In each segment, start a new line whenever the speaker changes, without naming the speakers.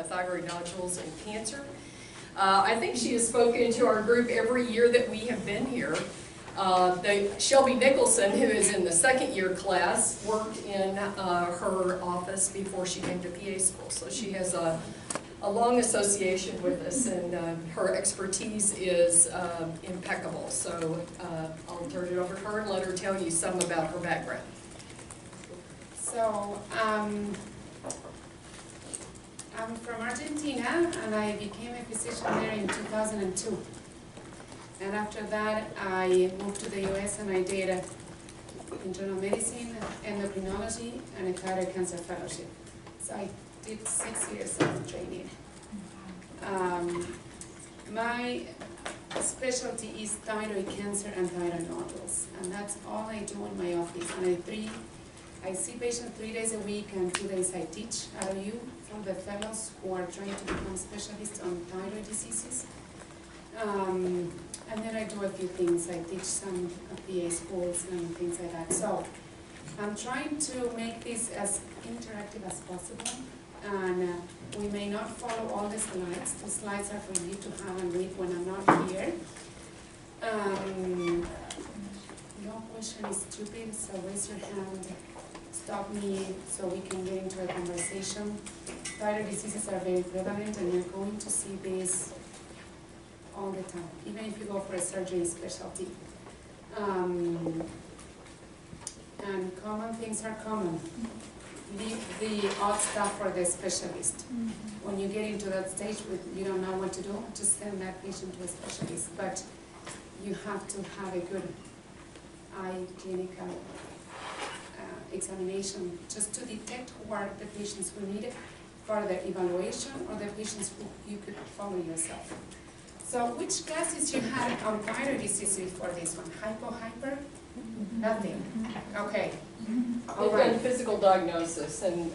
thyroid nodules and cancer. I think she has spoken to our group every year that we have been here. Shelby Nicholson, who is in the second year class, worked in her office before she came to PA school. So she has a long association with us, and her expertise is impeccable. So I'll turn it over to her and let her tell you some about her background.
So I'm from Argentina, and I became a physician there in 2002. And after that, I moved to the US and I did internal medicine, endocrinology, and a thyroid cancer fellowship. So I did 6 years of training. My specialty is thyroid cancer and thyroid nodules, and that's all I do in my office. And I see patients 3 days a week, and 2 days I teach at OU for the fellows who are trying to become specialists on thyroid diseases. And then I do a few things. I teach some PA schools and things like that. So I'm trying to make this as interactive as possible. And we may not follow all the slides. The slides are for you to have and read when I'm not here. No question is stupid, so raise your hand, stop me so we can get into a conversation. Thyroid diseases are very prevalent, and you're going to see this all the time, even if you go for a surgery specialty. And common things are common. Leave the odd stuff for the specialist. When you get into that stage where you don't know what to do, just send that patient to a specialist. But you have to have a good eye clinical examination just to detect who are the patients who need further evaluation or the patients who you could follow yourself. So which classes you had on thyroid disease for this one? Hypo, hyper? Nothing. Okay. All
They've
right.
done physical diagnosis and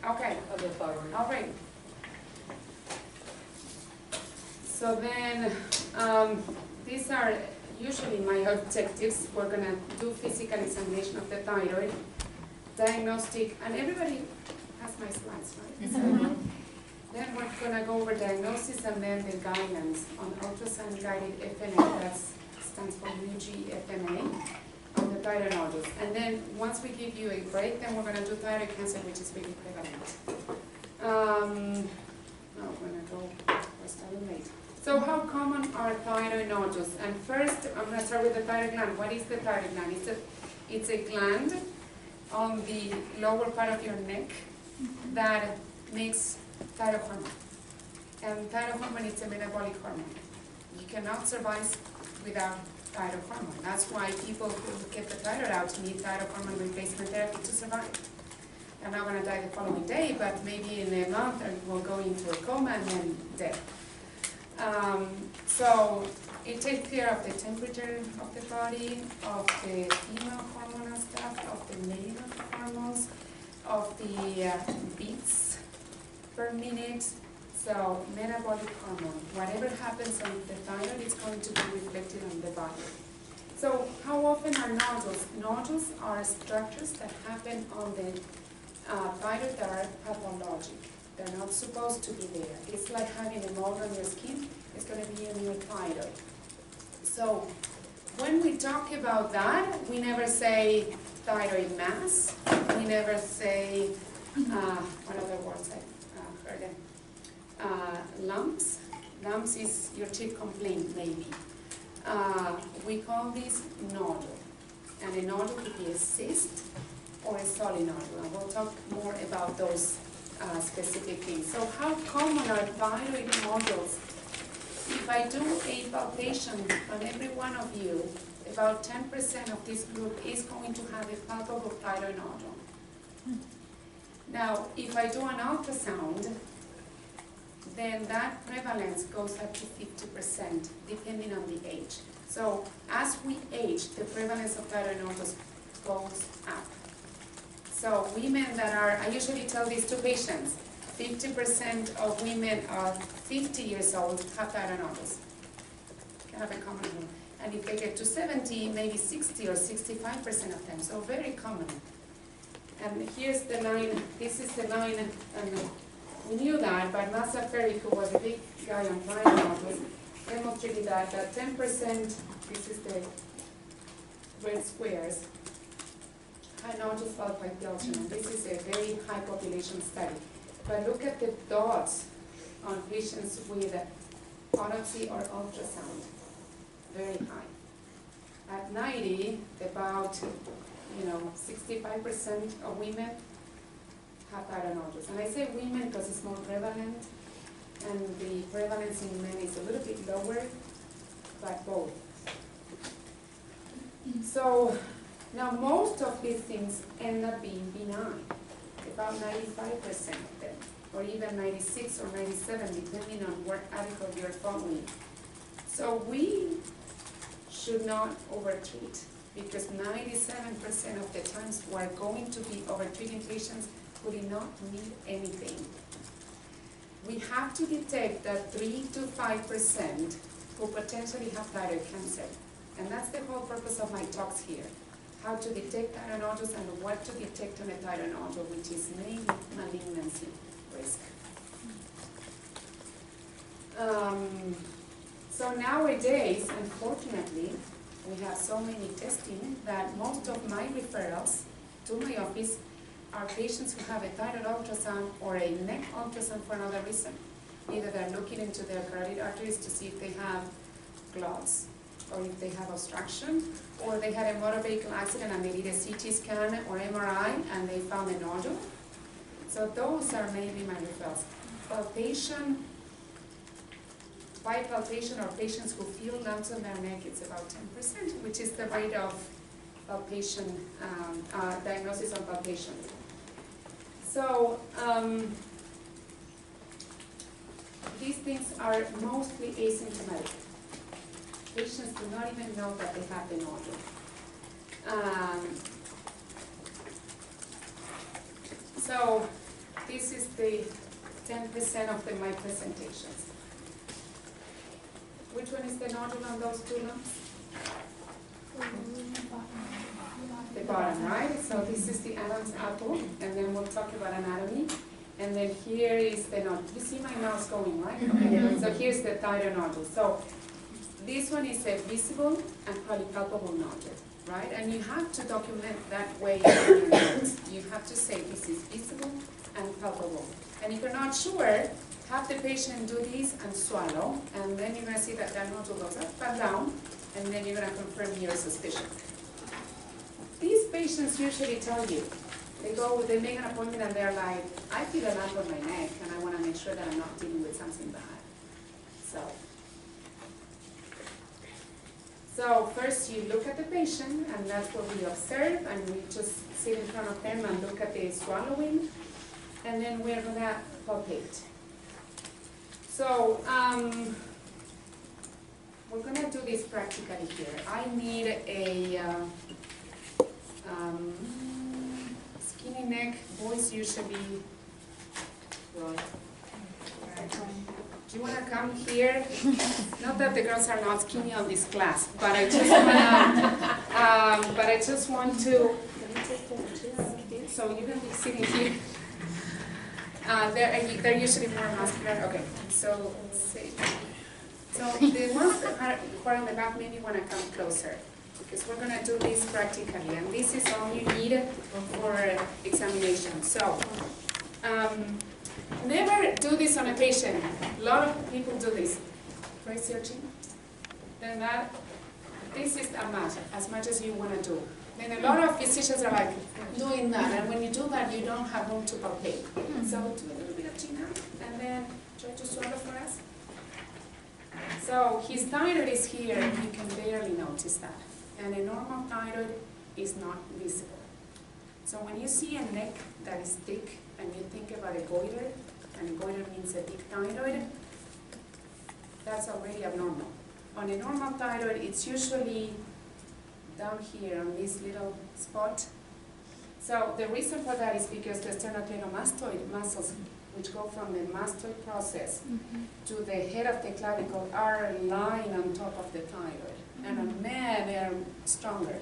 Okay.
of the thyroid.
All right. So then, these are usually my objectives. We're going to do physical examination of the thyroid, diagnostic, and everybody has my slides, right? So, then we're going to go over diagnosis and then the guidelines on ultrasound guided FNA, that stands for UG-FNA, on the thyroid nodules. And then once we give you a break, then we're going to do thyroid cancer, which is really prevalent. No, we're going to go, we're starting late. So how common are thyroid nodules? And first, I'm going to start with the thyroid gland. What is the thyroid gland? It's a gland on the lower part of your neck that makes thyroid hormone. And thyroid hormone is a metabolic hormone. You cannot survive without thyroid hormone. That's why people who get the thyroid out need thyroid hormone replacement therapy to survive. They're not going to die the following day, but maybe in a month they will go into a coma and then dead. So it takes care of the temperature of the body, of the female hormonal stuff, of the male hormones, of the beats per minute. So metabolic hormone, whatever happens on the thyroid is going to be reflected on the body. So how often are nodules? Nodules are structures that happen on the thyroid that are pathologic. They're not supposed to be there. It's like having a mold on your skin. It's going to be in your thyroid. So when we talk about that, we never say thyroid mass. We never say, what other words I heard them? Lumps. Lumps is your chief complaint, maybe. We call this nodule. And a nodule could be a cyst or a solid nodule. And we'll talk more about those specific things. So how common are thyroid nodules? If I do a palpation on every one of you, about 10% of this group is going to have a palpable thyroid nodule. Now, if I do an ultrasound, then that prevalence goes up to 50%, depending on the age. So as we age, the prevalence of thyroid nodules goes up. So women that are, I usually tell this to patients, 50% of women are 50 years old have thyroid nodules. Kind of a common one. And if they get to 70, maybe 60 or 65% of them, so very common. And here's the line, this is the line, and we knew that, but Massa Ferry, who was a big guy on thyroid nodules, demonstrated that 10%, this is the red squares, high nodules followed by Delta, and this is a very high population study. But look at the dots on patients with biopsy or ultrasound, very high. At 90, about 65% of women have thyroid nodules. And I say women because it's more prevalent, and the prevalence in men is a little bit lower, but both. So now most of these things end up being benign, about 95% of them, or even 96 or 97, depending on what article you're following. So we should not overtreat, because 97% of the times we're going to be overtreating patients who did not need anything. We have to detect that 3 to 5% who potentially have thyroid cancer. And that's the whole purpose of my talks here. How to detect thyroid nodules and what to detect on a thyroid nodule, which is mainly malignancy risk. So nowadays, unfortunately, we have so many testing that most of my referrals to my office are patients who have a thyroid ultrasound or a neck ultrasound for another reason. Either they're looking into their carotid arteries to see if they have clots, or if they have obstruction, or they had a motor vehicle accident and they did a CT scan or MRI and they found a nodule. So those are mainly my referrals. Palpation, by palpation or patients who feel lumps on their neck, it's about 10%, which is the rate of palpation, diagnosis on palpation. So these things are mostly asymptomatic. Patients do not even know that they have the nodule. So this is the 10% of my presentations. Which one is the nodule on those two lumps? The bottom, right? So this is the Adam's apple, and then we'll talk about anatomy. And then here is the nodule. You see my mouse going, right? Okay. So here's the thyroid nodule. So this one is a visible and polypalpable nodule, right? And you have to document that way in your notes. You have to say this is visible and palpable. And if you're not sure, have the patient do this and swallow, and then you're going to see that that nodule goes up and down, and then you're going to confirm your suspicion. These patients usually tell you, they make an appointment and they're like, I feel a lump on my neck and I want to make sure that I'm not dealing with something bad. So first you look at the patient, and that's what we observe, and we just sit in front of them and look at the swallowing, and then we're going to palpate. So we're going to do this practically here. I need a skinny neck. Boys usually, right. Do you want to come here? Not that the girls are not skinny on this class, but I just want to. So you can be sitting here. They're usually more muscular. Okay. So let's see. So the ones that are on the back maybe want to come closer, because we're going to do this practically, and this is all you need for examination. So. Never do this on a patient. A lot of people do this. Raise your chin. Then this is as much as you want to do. Then a lot of physicians are like doing that, and when you do that, you don't have room to palpate. So do a little bit of chin up, and then try to swallow for us. So his thyroid is here, and you can barely notice that. And a normal thyroid is not visible. So when you see a neck that is thick, and you think about a goiter, and a goiter means a big thyroid, that's already abnormal. On a normal thyroid, it's usually down here on this little spot. So the reason for that is because the sternocleidomastoid muscles, which go from the mastoid process to the head of the clavicle, are lying on top of the thyroid. And on men, they are stronger.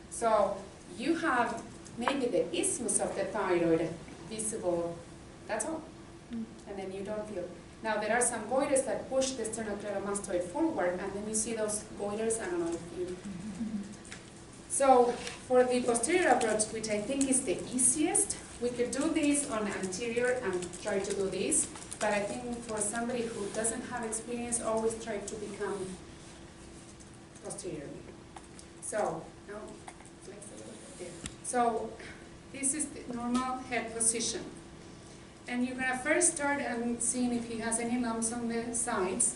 So you have maybe the isthmus of the thyroid visible, that's all. And then you don't feel. Now there are some goiters that push the sternocleidomastoid forward, and then you see those goiters, I don't know if you... So for the posterior approach, which I think is the easiest, we could do this on anterior and try to do this, but I think for somebody who doesn't have experience, always try to become posterior. So, no, flex a little bit there. So this is the normal head position. And you're gonna first start and seeing if he has any lumps on the sides.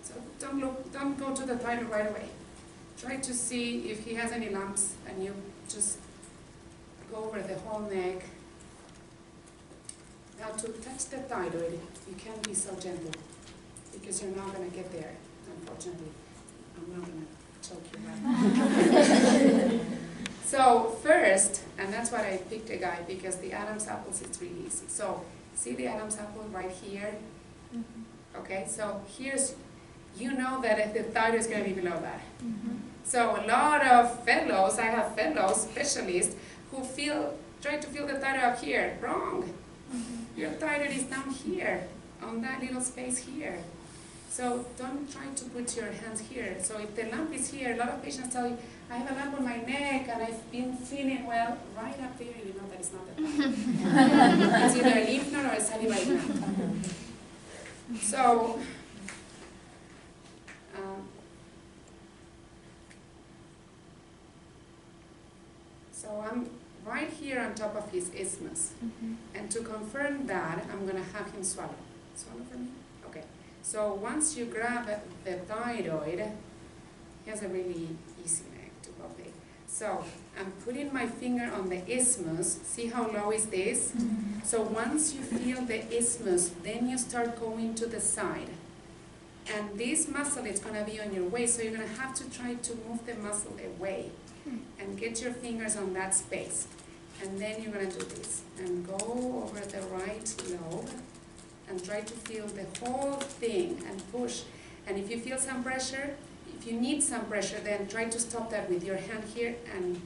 So don't go to the thyroid right away. Try to see if he has any lumps, and you just go over the whole neck. Now to touch the thyroid, you can't be so gentle, because you're not gonna get there, unfortunately. I'm not gonna choke you out. So first, and that's why I picked a guy, because the Adam's apples is really easy. So see the Adam's apple right here? Okay, so here's, you know that the thyroid is going to be below that. So a lot of fellows, I have fellow specialists who try to feel the thyroid up here. Wrong. Your thyroid is down here, on that little space here. So don't try to put your hands here. So if the lump is here, a lot of patients tell you, I have a lump on my neck and I've been feeling well. Right up there, you know that it's not the thyroid. It's either a lymph node or a salivary gland. So I'm right here on top of his isthmus. And to confirm that, I'm going to have him swallow. Swallow for me? Okay. So once you grab the thyroid, he has a really easy neck to go big. So I'm putting my finger on the isthmus. See how low is this? So once you feel the isthmus, then you start going to the side. And this muscle is going to be on your waist, so you're going to have to try to move the muscle away and get your fingers on that space. And then you're going to do this and go over the right lobe and try to feel the whole thing and push. And if you feel some pressure, if you need some pressure, then try to stop that with your hand here and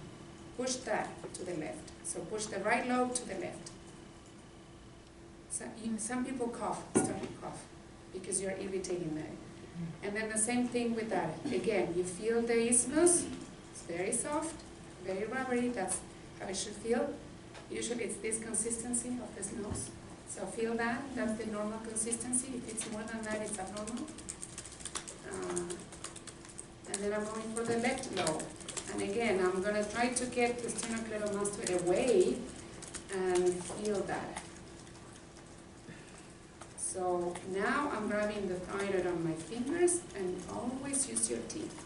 push that to the left. So push the right lobe to the left. So some people cough, start to cough, because you're irritating them. And then the same thing with that. Again, you feel the isthmus, it's very soft, very rubbery, that's how it should feel. Usually it's this consistency of the nose. So feel that, that's the normal consistency. If it's more than that, it's abnormal. And then I'm going for the left lobe. And again, I'm going to try to get the sternocleidomastoid away and feel that. So now I'm grabbing the thyroid on my fingers, and always use your teeth.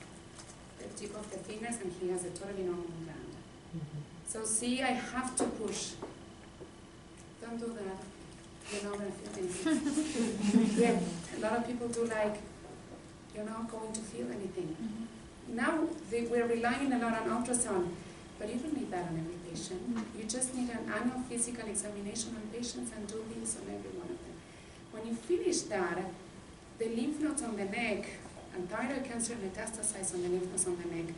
The tip of the fingers, and he has a totally normal gland. So see, I have to push. Don't do that. You're not going to feel anything. Yeah, a lot of people do like, you're not going to feel anything. Now we're relying a lot on ultrasound, but you don't need that on every patient. You just need an annual physical examination on patients and do this on every one of them. When you finish that, the lymph nodes on the neck, and thyroid cancer metastasize on the lymph nodes on the neck,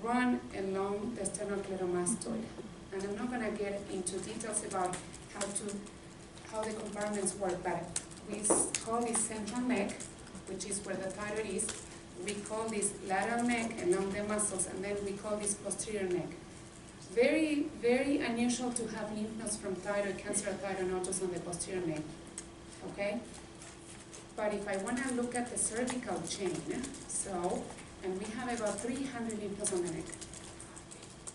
run along the sternocleidomastoid. And I'm not going to get into details about how the compartments work, but we call this central neck, which is where the thyroid is. We call this lateral neck along the muscles, and then we call this posterior neck. Very, very unusual to have lymph nodes from thyroid cancer or thyroid nodules on the posterior neck. Okay? But if I want to look at the cervical chain, and we have about 300 lymph nodes on the neck.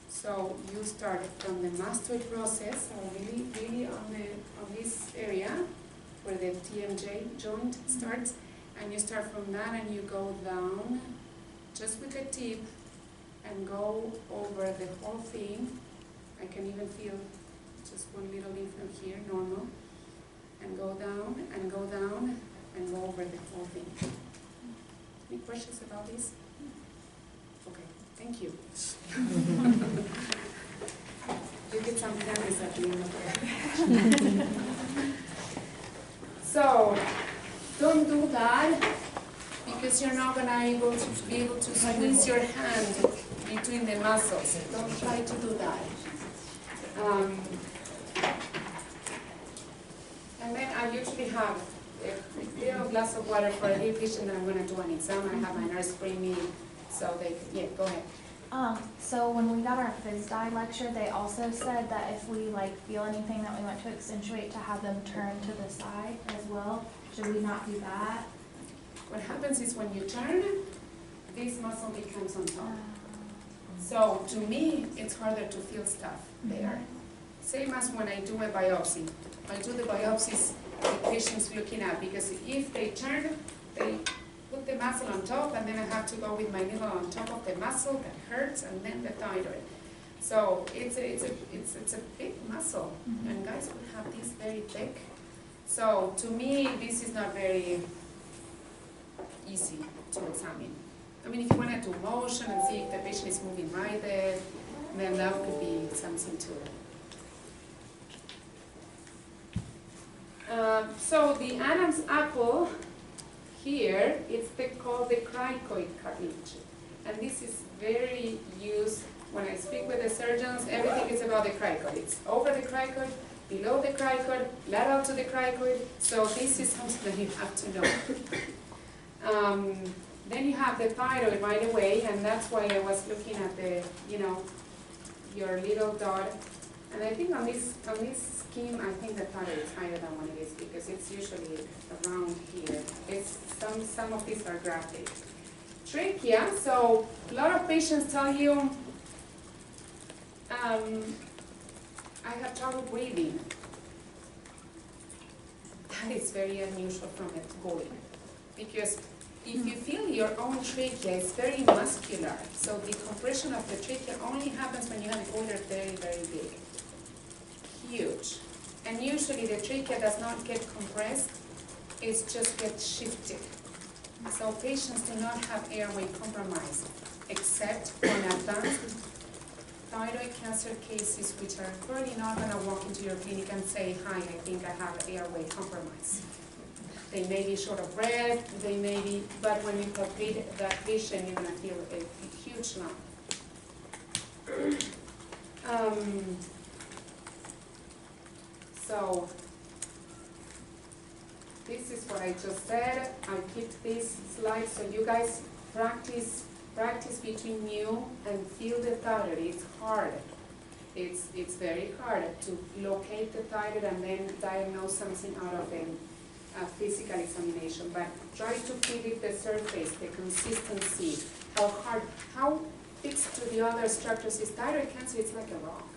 So you start from the mastoid process, or really on this area where the TMJ joint starts, and you start from that and you go down just with the tip and go over the whole thing. I can even feel just one little lymph node here, normal, and go down and go down and go over the whole thing. Any questions about this? Okay, thank you. You get some candies at the end of the So, don't do that, because you're not going to be able to squeeze your hand between the muscles. Don't try to do that. And then I usually have a little glass of water for every patient that I'm going to do an exam. I have my nurse bring me, so they, yeah, go ahead.
So when we got our phys di lecture, they also said that if we like feel anything that we want to accentuate, to have them turn to the side as well. Should we not do that?
What happens is when you turn, this muscle becomes on top. So to me, it's harder to feel stuff there. Same as when I do a biopsy. I do the biopsies the patient's looking at, because if they turn, they put the muscle on top, and then I have to go with my needle on top of the muscle that hurts, and then the thyroid. So it's a big muscle, and guys will have this very thick. So to me, this is not very easy to examine. I mean, if you want to do motion and see if the patient is moving right there, then that could be something to it. So the Adam's apple here, it's called the cricoid cartilage. And this is very used when I speak with the surgeons. Everything is about the cricoid. It's over the cricoid, below the cricoid, lateral to the cricoid. So this is something that you have to know. Then you have the thyroid right away, and that's why I was looking at the, your little dot. And I think on this scheme, I think the thyroid is higher than what it is, because it's usually around here. It's some of these are graphic. Trachea, so a lot of patients tell you, I have trouble breathing. That is very unusual from a going, because if you feel your own trachea, it's very muscular. So the compression of the trachea only happens when you have a goiter very, very big. Huge. And usually the trachea does not get compressed, it just gets shifted. So patients do not have airway compromise, except on advanced thyroid cancer cases, which are probably not going to walk into your clinic and say, hi, I think I have airway compromise. They may be short of breath, they may be, but when you palpate that patient, you're going to feel a huge lump. So this is what I just said. I keep this slide so you guys practice between you and feel the thyroid. It's hard. It's very hard to locate the thyroid and then diagnose something out of a physical examination. But try to feel it, the surface, the consistency, how fixed to the other structures is. Thyroid cancer, it's like a rock.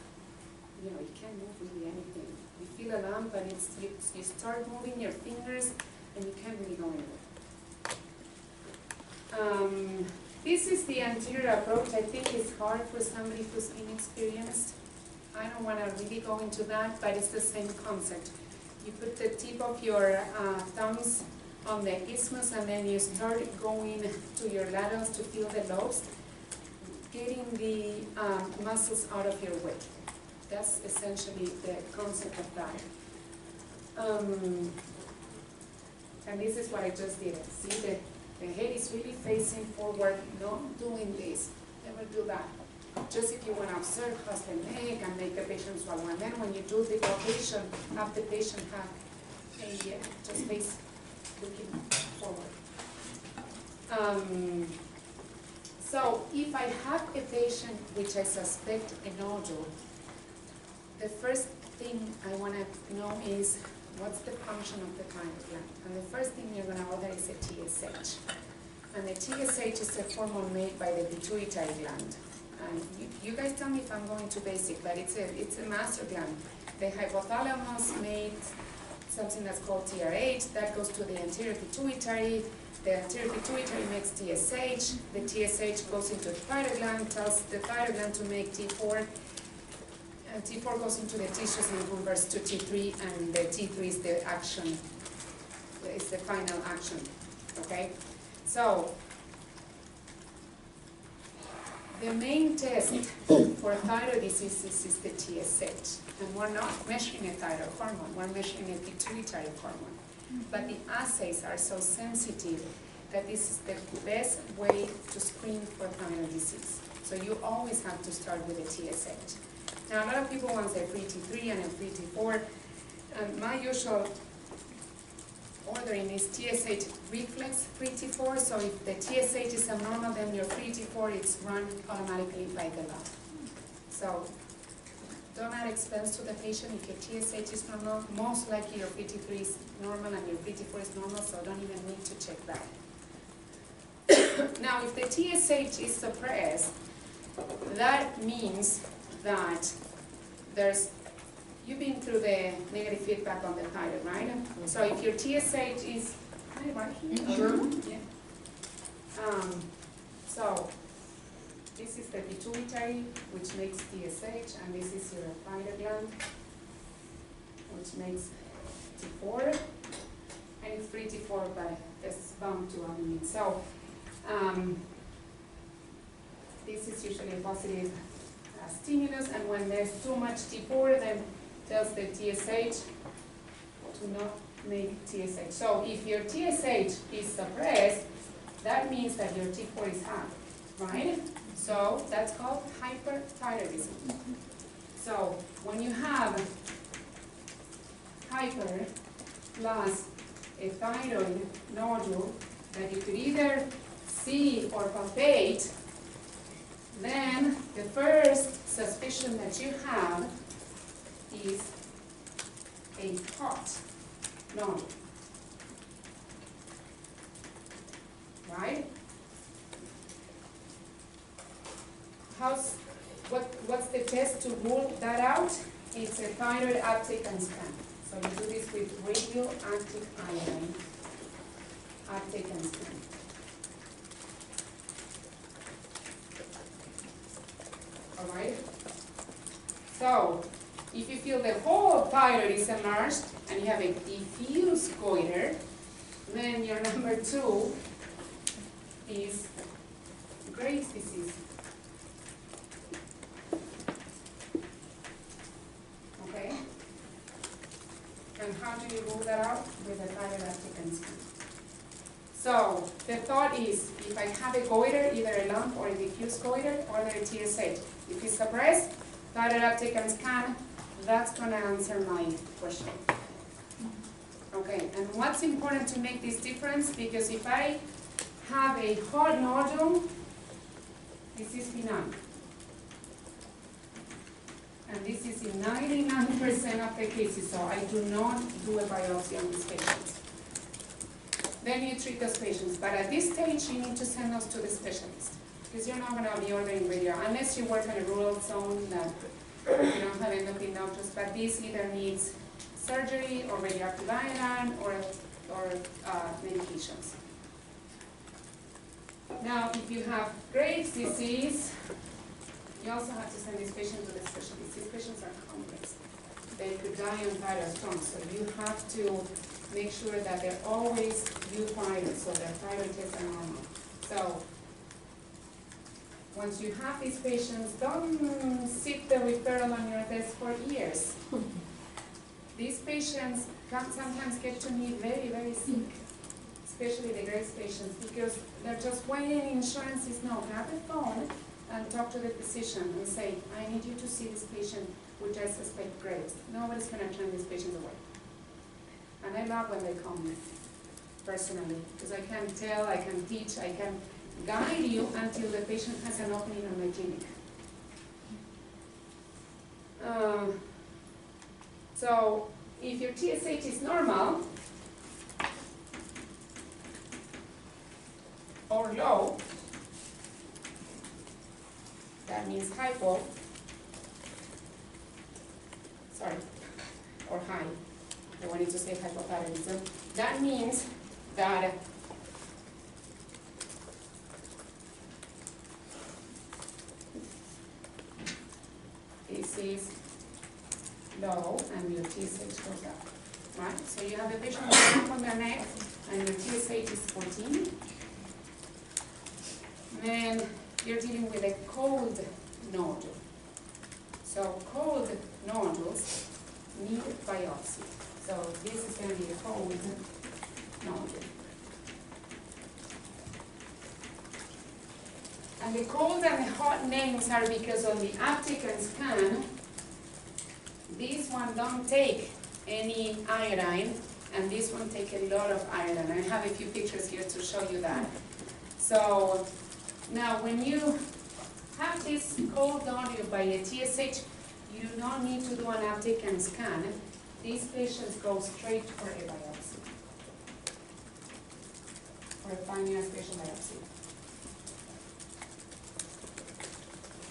You can't move really anything. You feel a lump, and you start moving your fingers, and you can't really go anywhere. This is the anterior approach. I think it's hard for somebody who's inexperienced. I don't want to really go into that, but it's the same concept. You put the tip of your thumbs on the isthmus, and then you start going to your laterals to feel the lobes, getting the muscles out of your way. That's essentially the concept of that. And this is what I just did. See, the head is really facing forward, not doing this. Never do that. Just if you want to observe how's the neck and make the patient swallow. And then when you do the palpation, have the patient have a just face looking forward. So if I have a patient which I suspect a nodule, the first thing I want to know is what's the function of the thyroid gland. And the first thing you're going to order is a TSH. And the TSH is a hormone made by the pituitary gland. And you guys tell me if I'm going too basic, but it's a master gland. The hypothalamus made something that's called TRH, that goes to the anterior pituitary. The anterior pituitary makes TSH. The TSH goes into the thyroid gland, tells the thyroid gland to make T4. And T4 goes into the tissues and converts to T3, and the T3 is the action, is the final action, okay? So, the main test for thyroid diseases is the TSH, and we're not measuring a thyroid hormone, we're measuring a pituitary hormone. But the assays are so sensitive that this is the best way to screen for thyroid disease. So you always have to start with a TSH. Now, a lot of people want to say free T3 and a free T4. My usual ordering is TSH reflex free T4. So if the TSH is abnormal, then your free T4 is run automatically by the lab. So don't add expense to the patient if your TSH is normal. Most likely your free T3 is normal and your free T4 is normal, so don't even need to check that. Now, if the TSH is suppressed, that means that you've been through the negative feedback on the thyroid, right? So if your TSH is, right here?
Sure.
Yeah. So this is the pituitary, which makes TSH, and this is your thyroid gland, which makes T4, and it's free T4, but it's bound to albumin. So this is usually a positive stimulus, and when there's too much T4, then tells the TSH to not make TSH. So if your TSH is suppressed, that means that your T4 is high, right? So that's called hyperthyroidism. So when you have hyper plus a thyroid nodule that you could either see or palpate, then the first suspicion that you have is a hot nodule, right? What's the test to rule that out? It's a thyroid uptake and scan. So you do this with radioactive iodine, uptake and scan. All right? So, if you feel the whole thyroid is enlarged and you have a diffuse goiter, then your number 2 is Graves' disease. Okay? And how do you rule that out? With a thyroid uptake and scan. So, the thought is, if I have a goiter, either a lump or a diffuse goiter, or a TSH, if it's suppressed, thyroid uptake and scan, that's going to answer my question. Okay, and what's important to make this difference? Because if I have a hot nodule, this is benign. And this is in 99% of the cases, so I do not do a biopsy on these patients. Then you treat those patients, but at this stage you need to send those to the specialist, because you're not going to be ordering radio unless you work in a rural zone that you don't have endocrine doctors. But this either needs surgery or radioactive iodine or medications. Now, if you have Graves' disease, you also have to send this patient to the specialist. These patients are complex. They could die on thyroid storm, so you have to make sure that they're always euthyroid, so their thyroid tests are normal. So, once you have these patients, don't sit the referral on your desk for years. These patients can sometimes get to me very, very sick, especially the Graves' patients, because they're just waiting. Insurance is no. Grab the phone and talk to the physician and say, I need you to see this patient, which I suspect Graves. Nobody's going to turn these patients away. And I love when they call me, personally, because I can tell, I can teach, I can guide you until the patient has an opening on my clinic. So, if your TSH is normal or low, that means hypo, or high. I wanted to say hypothyroidism. That means that this is low and your TSH goes up, right? So you have a patient with a lump on their neck and your TSH is 14. Then you're dealing with a cold nodule. So cold nodules need biopsy. So this is going to be a cold nodule. And the cold and the hot names are because on the uptake and scan, This one don't take any iodine, and this one take a lot of iodine. I have a few pictures here to show you that. So now when you have this cold nodule by a TSH, you do not need to do an uptake and scan. These patients go straight for a biopsy, or a fine spatial biopsy.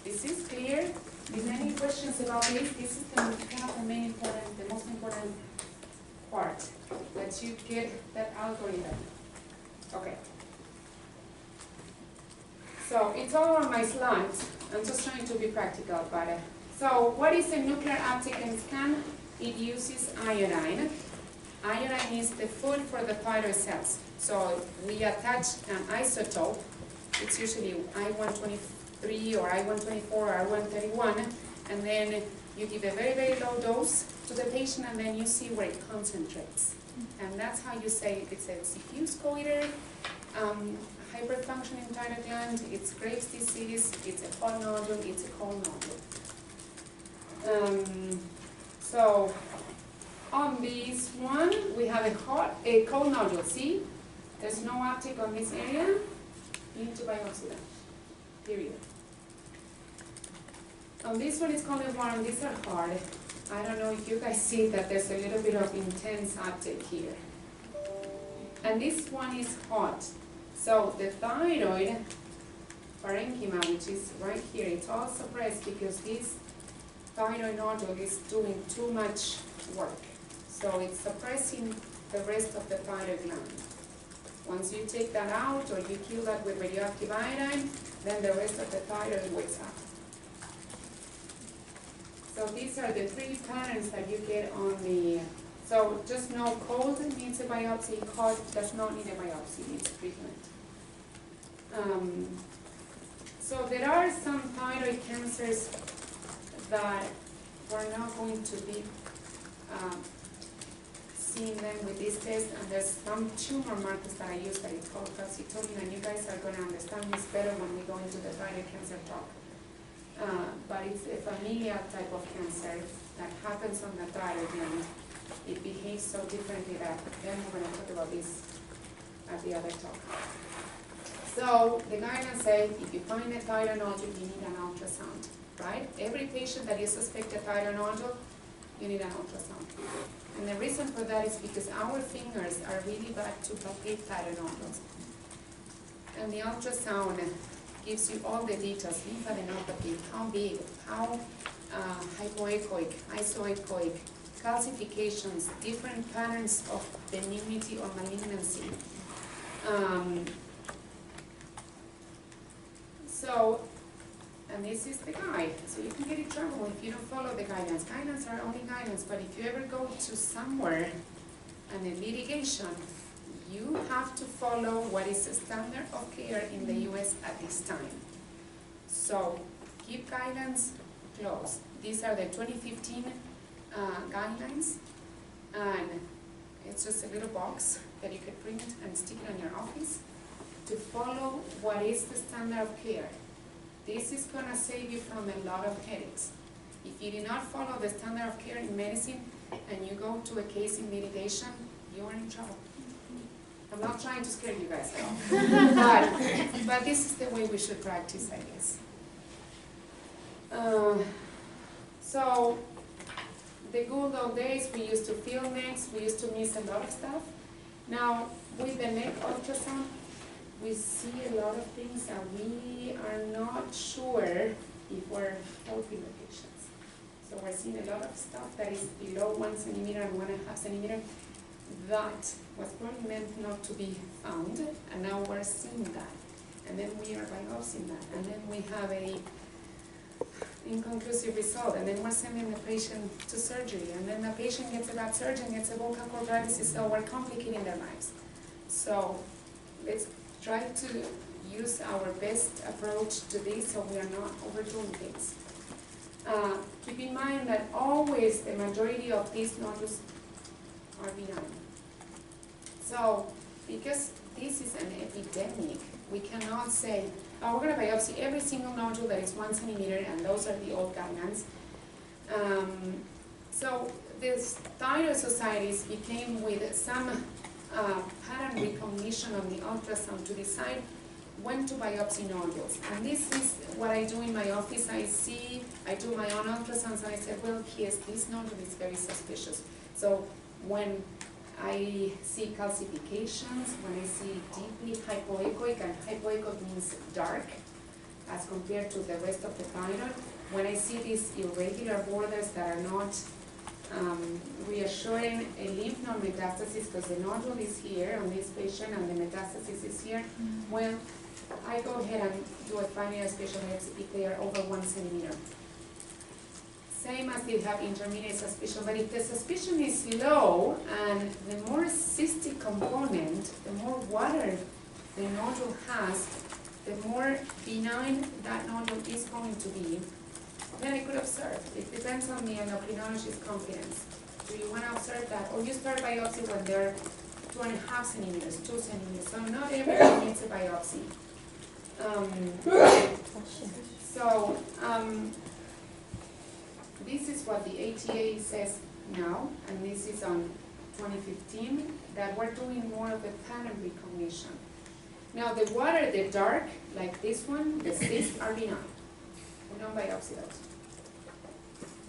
This is clear. Is there any questions about this? This is kind of the main important, the most important part, that you get that algorithm. Okay. So it's all on my slides. I'm just trying to be practical, but so what is a nuclear uptake and scan? It uses iodine. Iodine is the food for the thyroid cells. So we attach an isotope. It's usually I-123 or I-124 or I-131, and then you give a very, very low dose to the patient, and then you see where it concentrates. And that's how you say it's a diffuse goiter, hyperfunctioning thyroid gland, it's Graves' disease, it's a hot nodule, it's a cold nodule. So on this one, we have a cold nodule. See, there's no uptake on this area. You need to biopsy that. Period. On this one, it's called a warm. These are hard. I don't know if you guys see that there's a little bit of intense uptake here. And this one is hot. So the thyroid parenchyma, which is right here, it's all suppressed because this thyroid nodule is doing too much work. So it's suppressing the rest of the thyroid gland. Once you take that out or you kill that with radioactive iodine, then the rest of the thyroid wakes up. So these are the three patterns that you get on the, so just know cold needs a biopsy, hot does not need a biopsy, needs treatment. So there are some thyroid cancers that we're not going to be seeing them with this test, and there's some tumor markers that I use that it's called calcitonin, and you guys are going to understand this better when we go into the thyroid cancer talk. But it's a familial type of cancer that happens on the thyroid gland. It behaves so differently that then we're going to talk about this at the other talk. So the guidelines say if you find a thyroid nodule, you need an ultrasound, right? Every patient that you suspect a thyroid nodule, you need an ultrasound. And the reason for that is because our fingers are really bad to locate thyroid nodules. And the ultrasound gives you all the details, lymphadenopathy, how big, how hypoechoic, isoechoic, calcifications, different patterns of benignity or malignancy. And this is the guide. So you can get in trouble if you don't follow the guidelines. Guidelines are only guidelines, but if you ever go to somewhere and in litigation, you have to follow what is the standard of care in the US at this time. So keep guidelines close. These are the 2015 guidelines, and it's just a little box that you could print and stick it on your office to follow what is the standard of care. This is going to save you from a lot of headaches. If you do not follow the standard of care in medicine and you go to a case in litigation, you are in trouble. I'm not trying to scare you guys at all. but this is the way we should practice, I guess. So the good old days, we used to feel necks, we used to miss a lot of stuff. Now, with the neck ultrasound, we see a lot of things and we are not sure if we're helping the patients. So we're seeing a lot of stuff that is below 1 centimeter and 1.5 centimeter that was probably meant not to be found, and now we're seeing that. And then we are biopsying that, and then we have a inconclusive result, and then we're sending the patient to surgery, and then the patient gets a bad surgeon, gets a vocal cord paralysis, so we're complicating their lives. So let's try to use our best approach to this so we are not overdoing things. Keep in mind that always the majority of these nodules are benign. So because this is an epidemic, we cannot say, oh, we're going to biopsy every single nodule that is 1 centimeter, and those are the old guidelines. So these thyroid societies became with some pattern recognition on the ultrasound to decide when to biopsy nodules. And this is what I do in my office. I do my own ultrasounds, and I say, well, yes, this nodule is very suspicious. So when I see calcifications, when I see deeply hypoechoic, and hypoechoic means dark as compared to the rest of the thyroid, when I see these irregular borders that are not reassuring, a lymph node metastasis, because the nodule is here on this patient and the metastasis is here, well, I go ahead and do a fine spatial biopsy if they are over 1 centimeter. Same as they have intermediate suspicion, but if the suspicion is low and the more cystic component, the more water the nodule has, the more benign that nodule is going to be, then I could observe. It depends on the endocrinologist's confidence. Do you want to observe that? Or you start biopsy when they're 2.5 centimeters, 2 centimeters. So not everyone needs a biopsy. This is what the ATA says now, and this is on 2015, that we're doing more of a pattern recognition. Now the water, the dark, like this one, the cysts are benign. We don't biopsy those.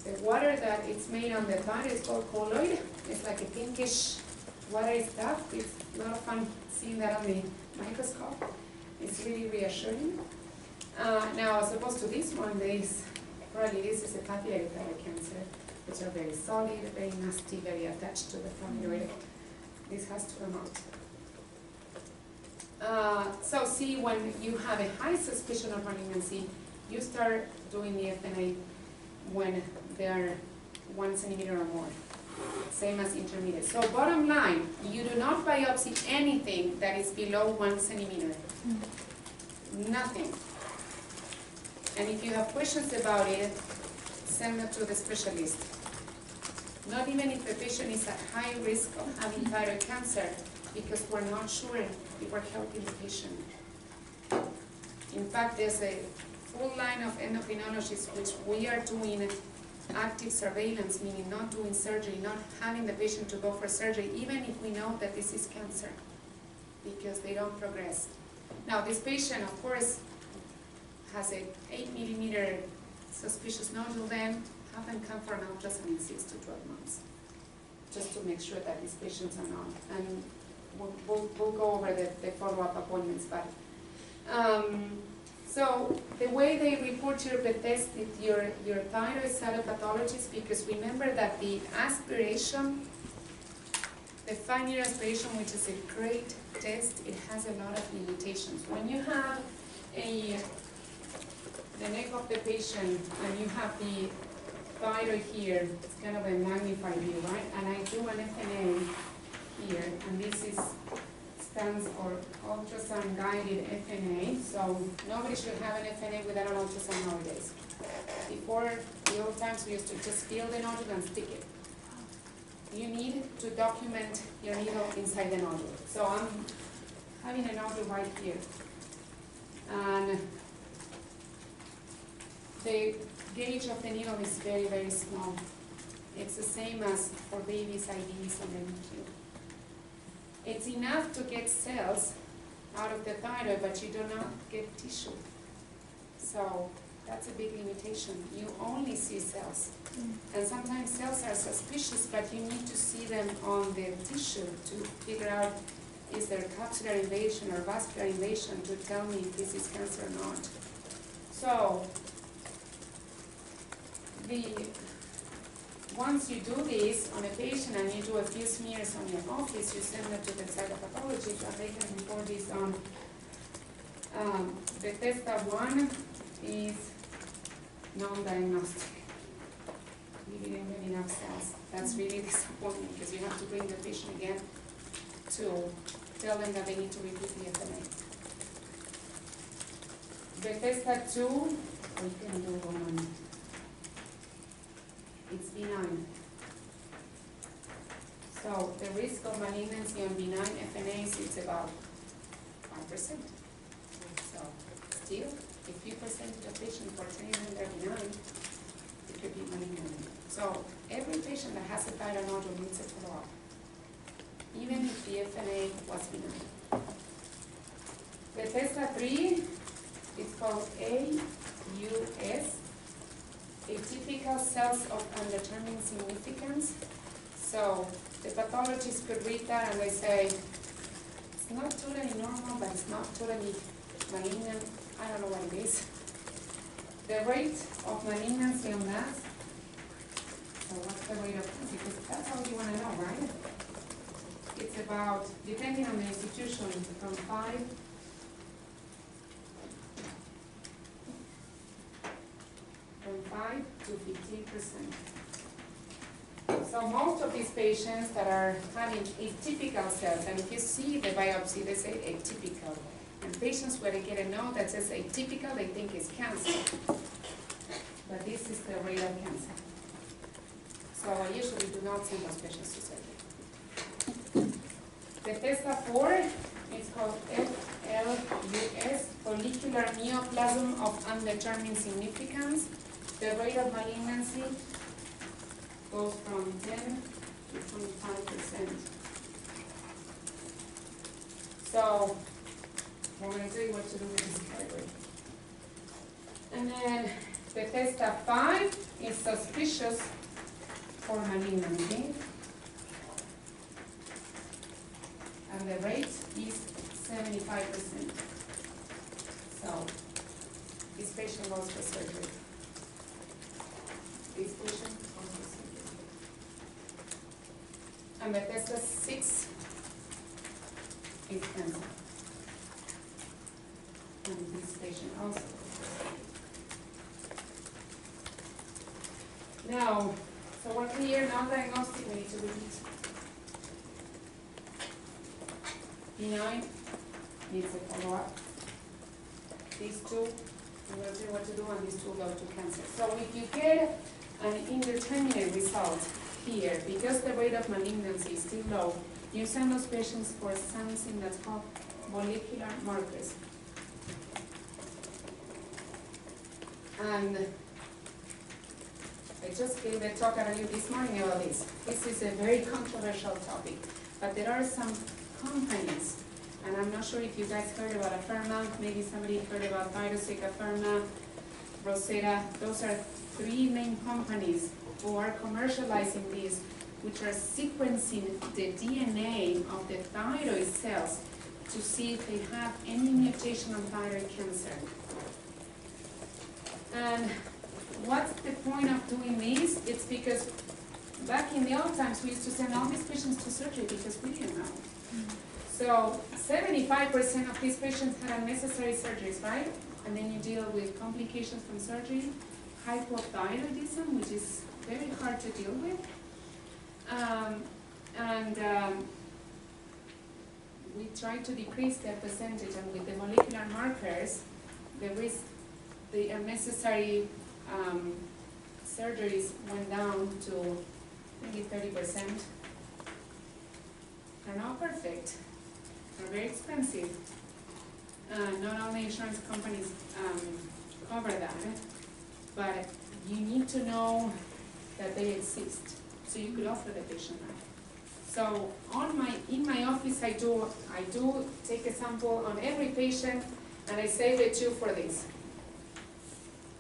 The water that it's made on the thyroid is called colloid. It's like a pinkish watery stuff. It's a lot of fun seeing that on the microscope. It's really reassuring. Now, as opposed to this one, probably this is a papillary thyroid cancer, which are very solid, very nasty, very attached to the thyroid. This has to come out. So see, when you have a high suspicion of malignancy, you start doing the FNA when they're 1 centimeter or more. Same as intermediate. So bottom line, you do not biopsy anything that is below 1 centimeter. Nothing. And if you have questions about it, send them to the specialist. Not even if the patient is at high risk of having thyroid cancer, because we're not sure if we're helping the patient. In fact, there's a full line of endocrinologists which we are doing active surveillance, meaning not doing surgery, not having the patient to go for surgery, even if we know that this is cancer, because they don't progress. Now, this patient, of course, has an 8 millimeter suspicious nodule, then have them come for an ultrasound in 6 to 12 months, just to make sure that these patients are not. And we'll go over the follow-up appointments, but so the way they report your test is your thyroid cytopathologist, because remember that the aspiration, the 5-year aspiration, which is a great test, it has a lot of limitations. When you have the neck of the patient and you have the thyroid here, it's kind of a magnified view, right? And I do an FNA here, and this stands for ultrasound guided FNA. So nobody should have an FNA without an ultrasound nowadays. Before, the old times, we used to just feel the nodule and stick it. You need to document your needle inside the nodule. So I'm having a nodule right here. And the gauge of the needle is very, very small. It's the same as for babies' IVs on the NICU. It's enough to get cells out of the thyroid, but you do not get tissue. So that's a big limitation. You only see cells. And sometimes cells are suspicious, but you need to see them on the tissue to figure out, is there capsular invasion or vascular invasion to tell me if this is cancer or not. So once you do this on a patient and you do a few smears on your office, you send them to the cytopathologist and they can report this on. The Bethesda one is non-diagnostic. We didn't get enough cells. That's really disappointing, because you have to bring the patient again to tell them that they need to repeat the FNA. Bethesda 2, we can do one. It's benign. So the risk of malignancy on benign FNAs is about 5%. So still, if you present a patient for 10 and they're benign, it could be malignant. So every patient that has a thyroid nodule needs a follow-up, even if the FNA was benign. Bethesda 3 is called AUS, atypical cells of undetermined significance. So the pathologists could read that and they say, it's not totally normal, but it's not totally malignant. I don't know what it is. The rate of malignancy on that, so what's the rate of, because that's all you want to know, right? It's about, depending on the institution, from 5 to 15%. So most of these patients that are having atypical cells, and if you see the biopsy, they say atypical. And patients where they get a note that says atypical, they think it's cancer. But this is the rate of cancer. So I usually do not send those patients to surgery. Bethesda 4 is called FLUS, follicular neoplasm of undetermined significance. The rate of malignancy goes from 10 to 25%. So I'm going to tell you what to do with this category. And then Bethesda 5 is suspicious for malignancy. And the rate is 75%. So this patient goes for surgery. This patient goes for surgery. And Bethesda 6 is cancer. And this patient also. Now, so we're clear, non-diagnostic, we need to repeat. Benign needs a follow-up. These two, we will see what to do, and these two go to cancer. So if you get an indeterminate result here, because the rate of malignancy is still low, you send those patients for something that's called molecular markers. And I just gave a talk at you this morning about this. This is a very controversial topic, but there are some companies, and I'm not sure if you guys heard about Afirma, maybe somebody heard about Thyroid, Afirma, Rosetta. Those are 3 main companies who are commercializing these, which are sequencing the DNA of the thyroid cells to see if they have any mutation on thyroid cancer. And what's the point of doing this? It's because back in the old times, we used to send all these patients to surgery because we didn't know. So 75% of these patients had unnecessary surgeries, right? And then you deal with complications from surgery, hypothyroidism, which is very hard to deal with. We try to decrease that percentage, and with the molecular markers, the risk, the unnecessary surgeries went down to maybe 30%. They're not perfect. They're very expensive. Not all the insurance companies cover that, but you need to know that they exist, so you could offer the patient that. So in my office, I do take a sample on every patient, and I say the 2 for this.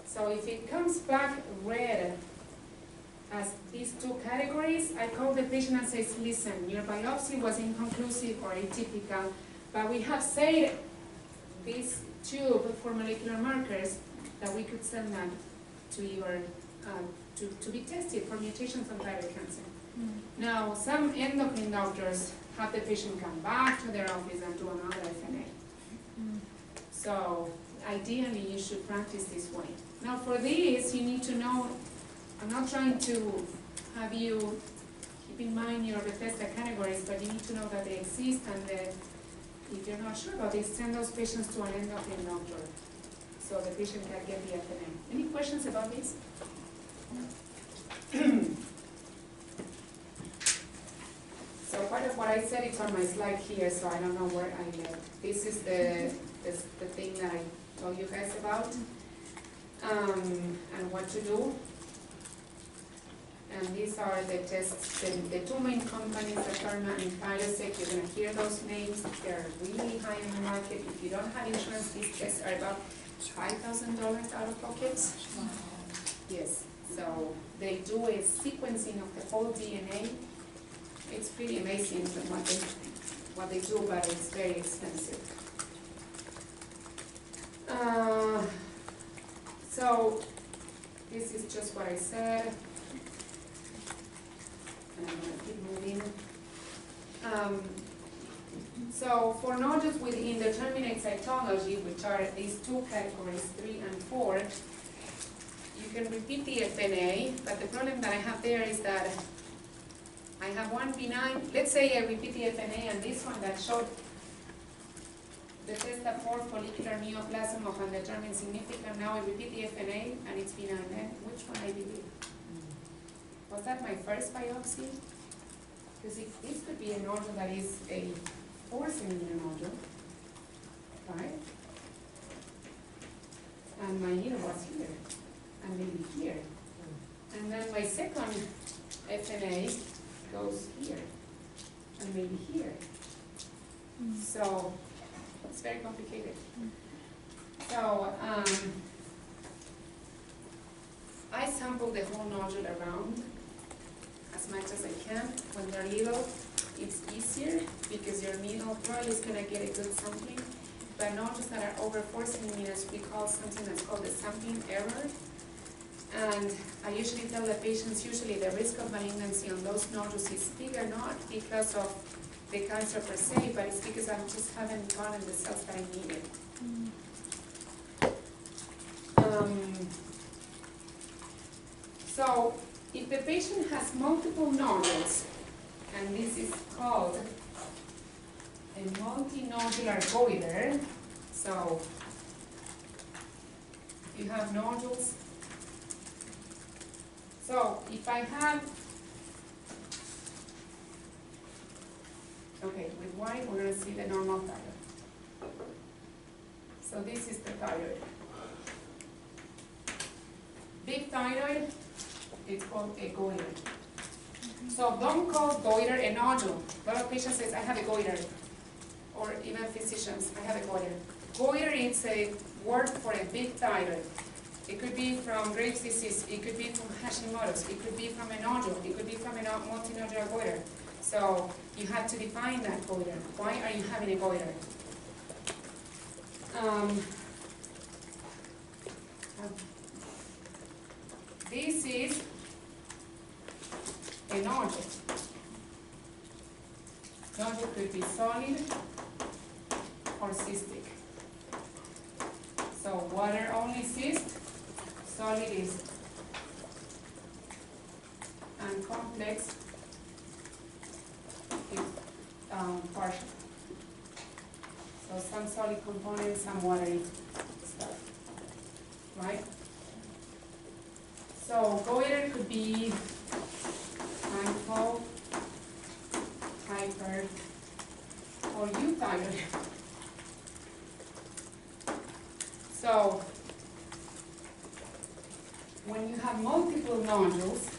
So if it comes back red as these 2 categories, I call the patient and say, listen, your biopsy was inconclusive or atypical, but we have said these 2 for molecular markers that we could send that to your to be tested for mutations on thyroid cancer. Now, some endocrine doctors have the patient come back to their office and do another FNA. So ideally, you should practice this way. Now, for this, you need to know, I'm not trying to have you keep in mind your Bethesda categories, but you need to know that they exist, and that if you're not sure about this, send those patients to an endocrine doctor so the patient can get the FNA. Any questions about this? So part of what I said is on my slide here, so I don't know where I left. This is the thing that I told you guys about, and what to do. And these are the tests, the two main companies, Afirma and Thyroid. You're gonna hear those names. They're really high in the market. If you don't have insurance, these tests are about $5,000 out of pocket. Yes, so they do a sequencing of the whole DNA. It's pretty amazing what they do, but it's very expensive. So this is just what I said. And I'm going to keep moving. So for nodules with indeterminate cytology, which are these two categories, 3 and 4, you can repeat the FNA, but the problem that I have there is that I have one benign. Let's say I repeat the FNA and this one that showed the test for follicular neoplasm of undetermined significant. Now I repeat the FNA and it's benign. Then which one I believe? Was that my first biopsy? Because this could be a nodule that is a 4-centimeter nodule, right? And my needle was here, and maybe here. And then my second FNA goes here, and maybe here. So it's very complicated. So I sample the whole nodule around as much as I can. When they're little, it's easier because your needle probably is going to get a good sampling. But nodules that are over 4 centimeters, we call something that's called the sampling error. And I usually tell the patients, usually the risk of malignancy on those nodules is bigger, not because of the cancer per se, but it's because I just haven't gotten the cells that I needed. So if the patient has multiple nodules, and this is called a multinodular goiter, so you have nodules. So if I have, okay, with white we're going to see the normal thyroid. So this is the thyroid. Big thyroid, it's called a goiter. So don't call goiter a nodule. A lot of patients say, I have a goiter. Or even physicians, I have a goiter. Goiter is a word for a big thyroid. It could be from Graves' disease, it could be from Hashimoto's, it could be from a nodule, it could be from a multinodular goiter. So you have to define that goiter. Why are you having a goiter? This is a nodule. Nodule could be solid or cystic. So water only cyst, solid is, and complex is partial. So some solid components, some watery stuff, right? So goiter could be hypo, hyper, or euthyroid. So when you have multiple nodules,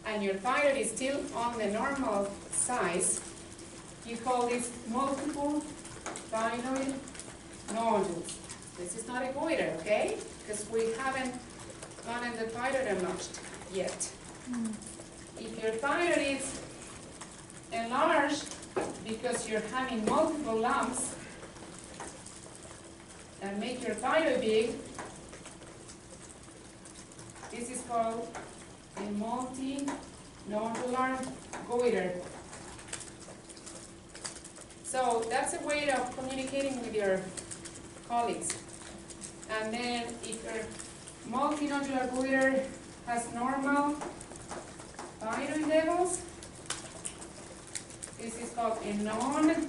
and your thyroid is still on the normal size, you call this multiple thyroid nodules. This is not a goiter, okay? Because we haven't gotten the thyroid enlarged yet. If your thyroid is enlarged because you're having multiple lumps that make your thyroid big, this is called a multinodular goiter. So that's a way of communicating with your colleagues. And then if your multinodular goiter has normal thyroid levels, this is called a non-toxic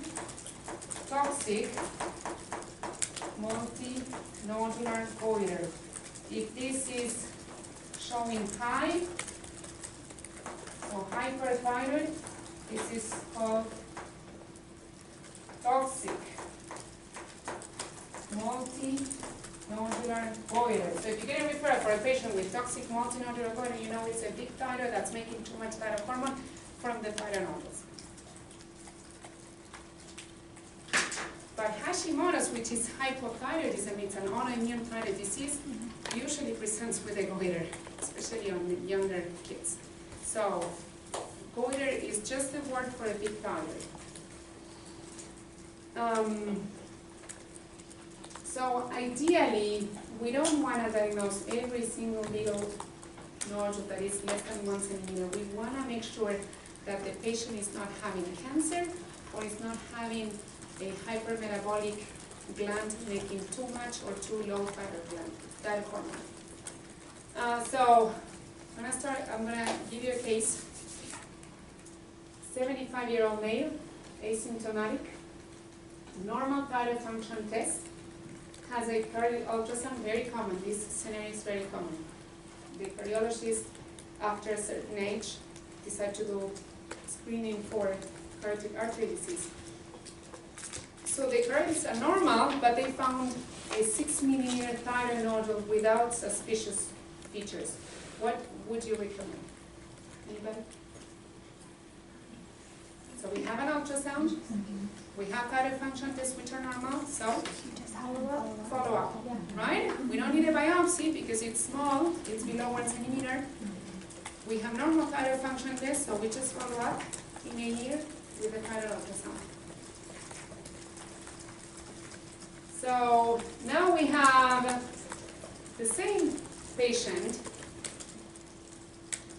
multinodular goiter. If this is showing high, so hyperthyroid, this is called toxic multinodular nodular goiter. So if you get a referral for a patient with toxic multinodular goiter, you know it's a big thyroid that's making too much thyroid hormone from the thyroid nodules. But Hashimoto's, which is hypothyroidism, it's an autoimmune thyroid disease, usually presents with a goiter, especially on the younger kids. So goiter is just a word for a big thyroid. So ideally, we don't want to diagnose every single little nodule that is less than 1 centimeter. We want to make sure that the patient is not having cancer or is not having a hypermetabolic gland making too much or too low thyroid hormone. So I'm going to give you a case. 75-year-old male, asymptomatic, normal thyroid function test, has a cardiac ultrasound, very common. This scenario is very common. The cardiologist, after a certain age, decide to do screening for carotid artery disease. So the carotids are normal, but they found a 6 millimeter thyroid nodule without suspicious features. What would you recommend? Anybody? So we have an ultrasound, we have thyroid function tests which are normal, so follow up, right? We don't need a biopsy because it's small, it's below 1 centimeter. We have normal thyroid function tests, so we just follow up in a year with a thyroid ultrasound. So now we have the same patient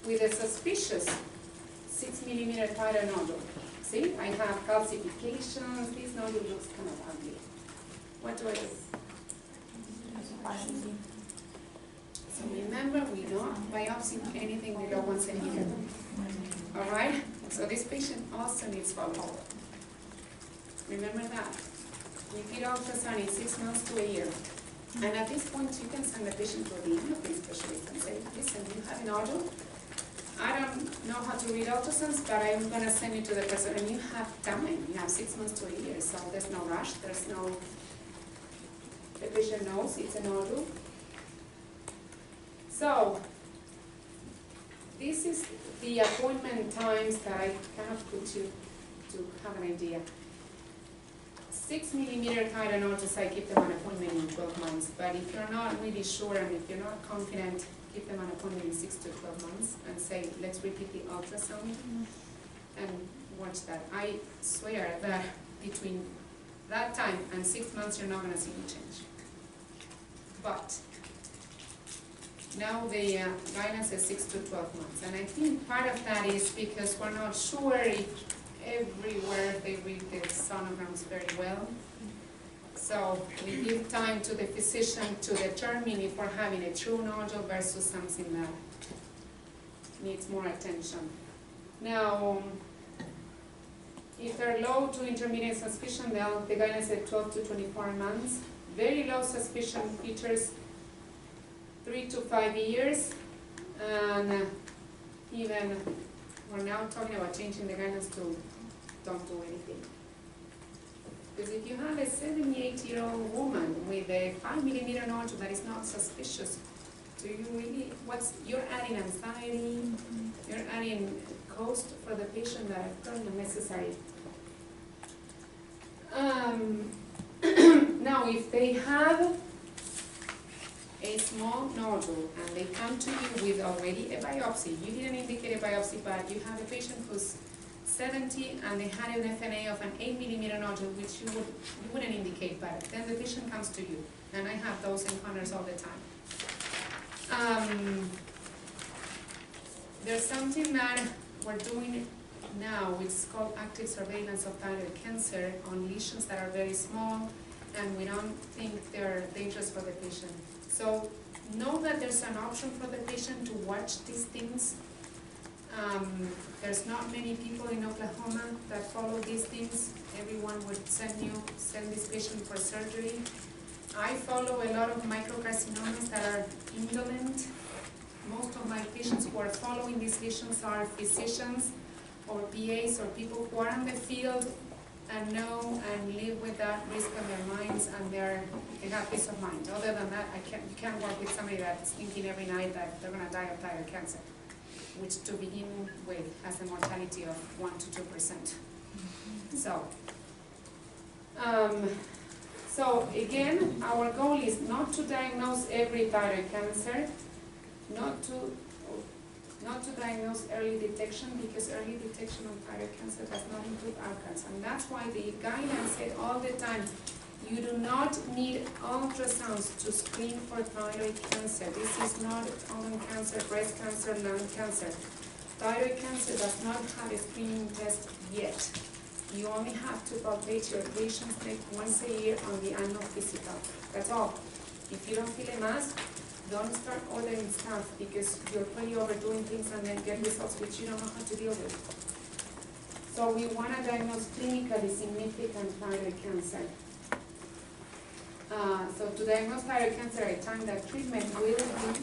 with a suspicious 6 millimeter thyroid nodule. See, I have calcifications, this nodule looks kind of ugly. What do I do? So remember, we don't biopsy anything below 1 centimeter. All right? So this patient also needs follow-up. Remember that. Repeat ultrasound in 6 months to a year. And at this point, you can send the patient to the endocrine specialist and say, listen, you have a nodule. I don't know how to read ultrasounds, but I'm going to send you to the person. And you have time. You have 6 months to a year. So there's no rush. There's no, the patient knows it's a nodule. So this is the appointment times that I kind of put you to have an idea. 6 millimeter thyroid nodules, I give them an appointment in 12 months. But if you're not really sure and if you're not confident, give them an appointment in 6 to 12 months and say, let's repeat the ultrasound and watch that. I swear that between that time and 6 months, you're not going to see any change. But now the guidance says 6 to 12 months. And I think part of that is because we're not sure if everywhere they read the sonograms very well. So we give time to the physician to determine if we're having a true nodule versus something that needs more attention. Now, if they're low to intermediate suspicion, the guidance said 12 to 24 months. Very low suspicion features 3 to 5 years, and even we're now talking about changing the guidance to don't do anything. Because if you have a 78-year-old woman with a 5 millimeter nodule that is not suspicious, do you really, you're adding anxiety, you're adding cost for the patient that are not necessary. Now, if they have a small nodule and they come to you with already a biopsy, you didn't indicate a biopsy, but you have a patient who's 70 and they had an FNA of an 8 millimeter nodule, which you wouldn't indicate, but then the patient comes to you, and I have those encounters all the time. There's something that we're doing now, which is called active surveillance of thyroid cancer on lesions that are very small, and we don't think they're dangerous for the patient. So know that there's an option for the patient to watch these things. There's not many people in Oklahoma that follow these things. Everyone would send this patient for surgery. I follow a lot of microcarcinomas that are indolent. Most of my patients who are following these lesions are physicians or PAs or people who are in the field and know and live with that risk in their minds, and they have peace of mind. Other than that, you can't work with somebody that's thinking every night that they're going to die of thyroid cancer, which to begin with has a mortality of 1 to 2%. So again, our goal is not to diagnose every thyroid cancer, not to diagnose early detection, because early detection of thyroid cancer does not improve outcomes. And that's why the guidelines said all the time, you do not need ultrasounds to screen for thyroid cancer. This is not colon cancer, breast cancer, lung cancer. Thyroid cancer does not have a screening test yet. You only have to palpate your patient's neck once a year on the annual physical. That's all. If you don't feel a mass, don't start ordering stuff, because you're probably overdoing things and then get results which you don't know how to deal with. So we want to diagnose clinically significant thyroid cancer. So to diagnose thyroid cancer at a time that treatment will be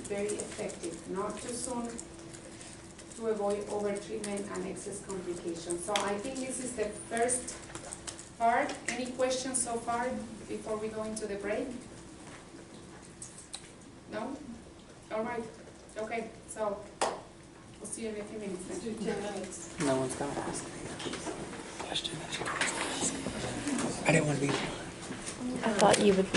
very effective, not too soon, to avoid over-treatment and excess complications. So I think this is the first part. Any questions so far before we go into the break? No? All right. Okay, so we'll see you in a few minutes.
Let's do 10 minutes.
No one's going to ask a question that you guys ask. I didn't want to be.
I thought you would